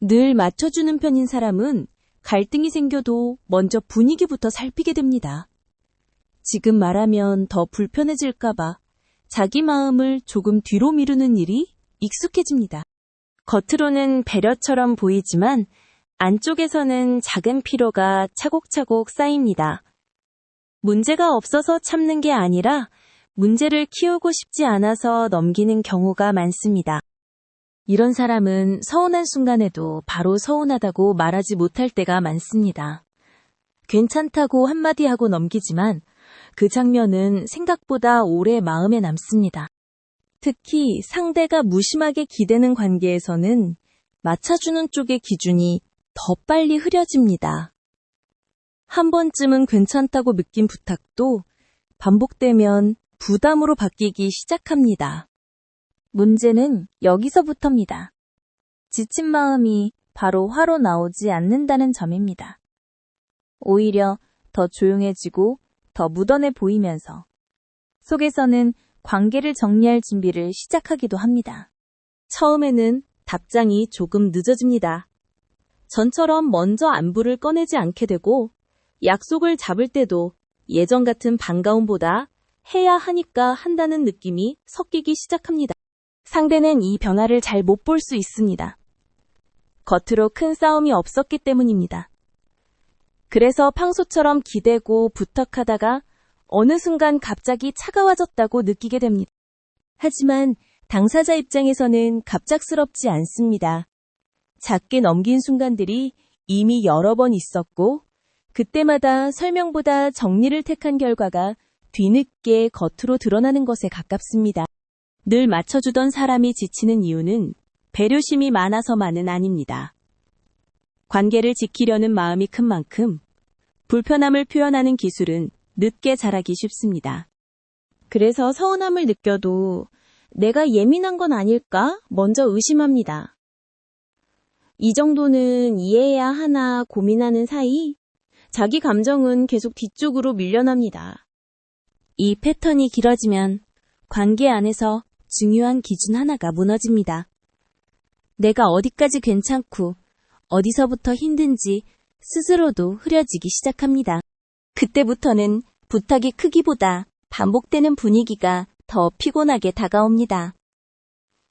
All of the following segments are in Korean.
늘 맞춰주는 편인 사람은 갈등이 생겨도 먼저 분위기부터 살피게 됩니다. 지금 말하면 더 불편해질까봐 자기 마음을 조금 뒤로 미루는 일이 익숙해집니다. 겉으로는 배려처럼 보이지만 안쪽에서는 작은 피로가 차곡차곡 쌓입니다. 문제가 없어서 참는 게 아니라 문제를 키우고 싶지 않아서 넘기는 경우가 많습니다. 이런 사람은 서운한 순간에도 바로 서운하다고 말하지 못할 때가 많습니다. 괜찮다고 한마디 하고 넘기지만 그 장면은 생각보다 오래 마음에 남습니다. 특히 상대가 무심하게 기대는 관계에서는 맞춰주는 쪽의 기준이 더 빨리 흐려집니다. 한 번쯤은 괜찮다고 느낀 부탁도 반복되면 부담으로 바뀌기 시작합니다. 문제는 여기서부터입니다. 지친 마음이 바로 화로 나오지 않는다는 점입니다. 오히려 더 조용해지고 더 무던해 보이면서 속에서는 관계를 정리할 준비를 시작하기도 합니다. 처음에는 답장이 조금 늦어집니다. 전처럼 먼저 안부를 꺼내지 않게 되고 약속을 잡을 때도 예전 같은 반가움보다 해야 하니까 한다는 느낌이 섞이기 시작합니다. 상대는 이 변화를 잘 못 볼 수 있습니다. 겉으로 큰 싸움이 없었기 때문입니다. 그래서 평소처럼 기대고 부탁하다가 어느 순간 갑자기 차가워졌다고 느끼게 됩니다. 하지만 당사자 입장에서는 갑작스럽지 않습니다. 작게 넘긴 순간들이 이미 여러 번 있었고 그때마다 설명보다 정리를 택한 결과가 뒤늦게 겉으로 드러나는 것에 가깝습니다. 늘 맞춰주던 사람이 지치는 이유는 배려심이 많아서만은 아닙니다. 관계를 지키려는 마음이 큰 만큼 불편함을 표현하는 기술은 늦게 자라기 쉽습니다. 그래서 서운함을 느껴도 내가 예민한 건 아닐까 먼저 의심합니다. 이 정도는 이해해야 하나 고민하는 사이 자기 감정은 계속 뒤쪽으로 밀려납니다. 이 패턴이 길어지면 관계 안에서 중요한 기준 하나가 무너집니다. 내가 어디까지 괜찮고 어디서부터 힘든지 스스로도 흐려지기 시작합니다. 그때부터는 부탁의 크기보다 반복되는 분위기가 더 피곤하게 다가옵니다.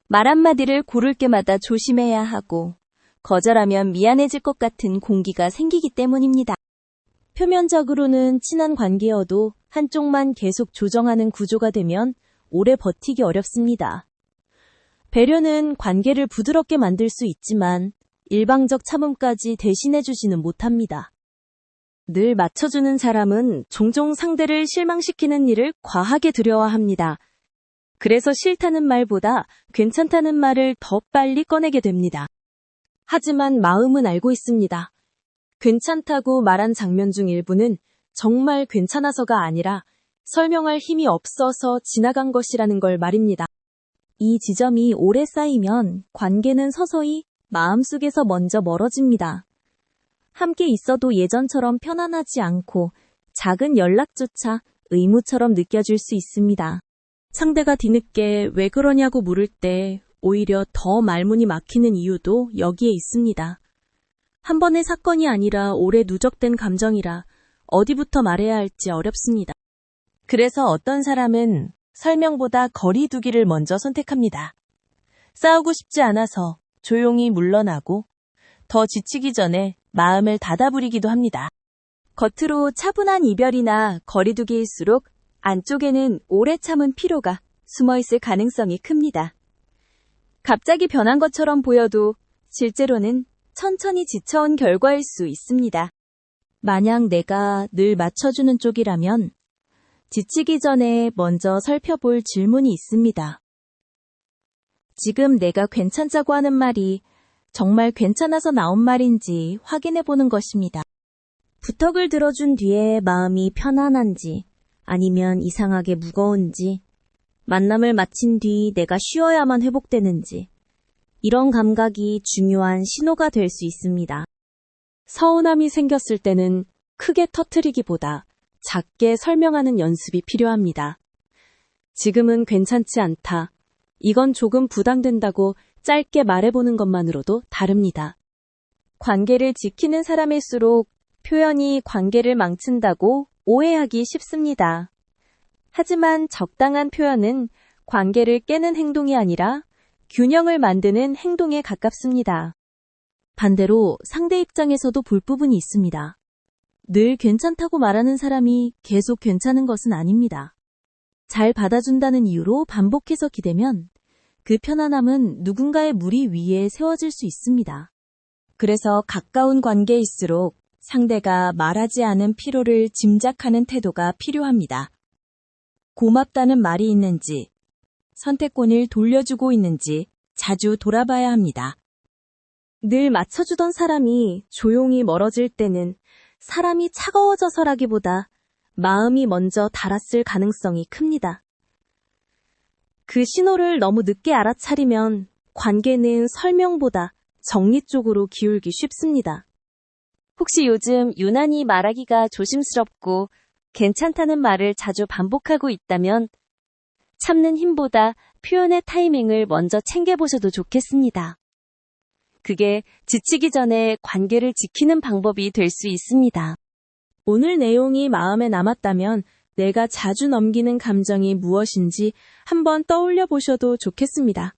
말 한마디를 고를 때마다 조심해야 하고 거절하면 미안해질 것 같은 공기가 생기기 때문입니다. 표면적으로는 친한 관계여도 한쪽만 계속 조정하는 구조가 되면 오래 버티기 어렵습니다. 배려는 관계를 부드럽게 만들 수 있지만 일방적 참음까지 대신해주지는 못합니다. 늘 맞춰주는 사람은 종종 상대를 실망시키는 일을 과하게 두려워합니다. 그래서 싫다는 말보다 괜찮다는 말을 더 빨리 꺼내게 됩니다. 하지만 마음은 알고 있습니다. 괜찮다고 말한 장면 중 일부는 정말 괜찮아서가 아니라 설명할 힘이 없어서 지나간 것이라는 걸 말입니다. 이 지점이 오래 쌓이면 관계는 서서히 마음속에서 먼저 멀어집니다. 함께 있어도 예전처럼 편안하지 않고 작은 연락조차 의무처럼 느껴질 수 있습니다. 상대가 뒤늦게 왜 그러냐고 물을 때 오히려 더 말문이 막히는 이유도 여기에 있습니다. 한 번의 사건이 아니라 오래 누적된 감정이라 어디부터 말해야 할지 어렵습니다. 그래서 어떤 사람은 설명보다 거리 두기를 먼저 선택합니다. 싸우고 싶지 않아서 조용히 물러나고 더 지치기 전에 마음을 닫아부리기도 합니다. 겉으로 차분한 이별이나 거리두기일수록 안쪽에는 오래 참은 피로가 숨어있을 가능성이 큽니다. 갑자기 변한 것처럼 보여도 실제로는 천천히 지쳐온 결과일 수 있습니다. 만약 내가 늘 맞춰주는 쪽이라면 지치기 전에 먼저 살펴볼 질문이 있습니다. 지금 내가 괜찮자고 하는 말이 정말 괜찮아서 나온 말인지 확인해보는 것입니다. 부탁을 들어준 뒤에 마음이 편안한지 아니면 이상하게 무거운지 만남을 마친 뒤 내가 쉬어야만 회복되는지 이런 감각이 중요한 신호가 될 수 있습니다. 서운함이 생겼을 때는 크게 터뜨리기보다 작게 설명하는 연습이 필요합니다. 지금은 괜찮지 않다. 이건 조금 부담된다고 짧게 말해보는 것만으로도 다릅니다. 관계를 지키는 사람일수록 표현이 관계를 망친다고 오해하기 쉽습니다. 하지만 적당한 표현은 관계를 깨는 행동이 아니라 균형을 만드는 행동에 가깝습니다. 반대로 상대 입장에서도 볼 부분이 있습니다. 늘 괜찮다고 말하는 사람이 계속 괜찮은 것은 아닙니다. 잘 받아준다는 이유로 반복해서 기대면 그 편안함은 누군가의 무리 위에 세워질 수 있습니다. 그래서 가까운 관계일수록 상대가 말하지 않은 피로를 짐작하는 태도가 필요합니다. 고맙다는 말이 있는지, 선택권을 돌려주고 있는지 자주 돌아봐야 합니다. 늘 맞춰주던 사람이 조용히 멀어질 때는 사람이 차가워져서라기보다 마음이 먼저 닳았을 가능성이 큽니다. 그 신호를 너무 늦게 알아차리면 관계는 설명보다 정리 쪽으로 기울기 쉽습니다. 혹시 요즘 유난히 말하기가 조심스럽고 괜찮다는 말을 자주 반복하고 있다면 참는 힘보다 표현의 타이밍을 먼저 챙겨보셔도 좋겠습니다. 그게 지치기 전에 관계를 지키는 방법이 될 수 있습니다. 오늘 내용이 마음에 남았다면 내가 자주 넘기는 감정이 무엇인지 한번 떠올려 보셔도 좋겠습니다.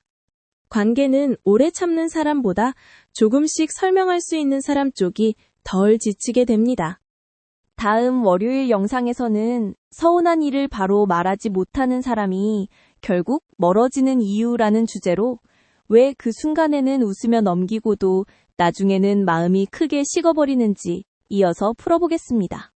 관계는 오래 참는 사람보다 조금씩 설명할 수 있는 사람 쪽이 덜 지치게 됩니다. 다음 월요일 영상에서는 서운한 일을 바로 말하지 못하는 사람이 결국 멀어지는 이유라는 주제로 왜 그 순간에는 웃으며 넘기고도 나중에는 마음이 크게 식어버리는지 이어서 풀어보겠습니다.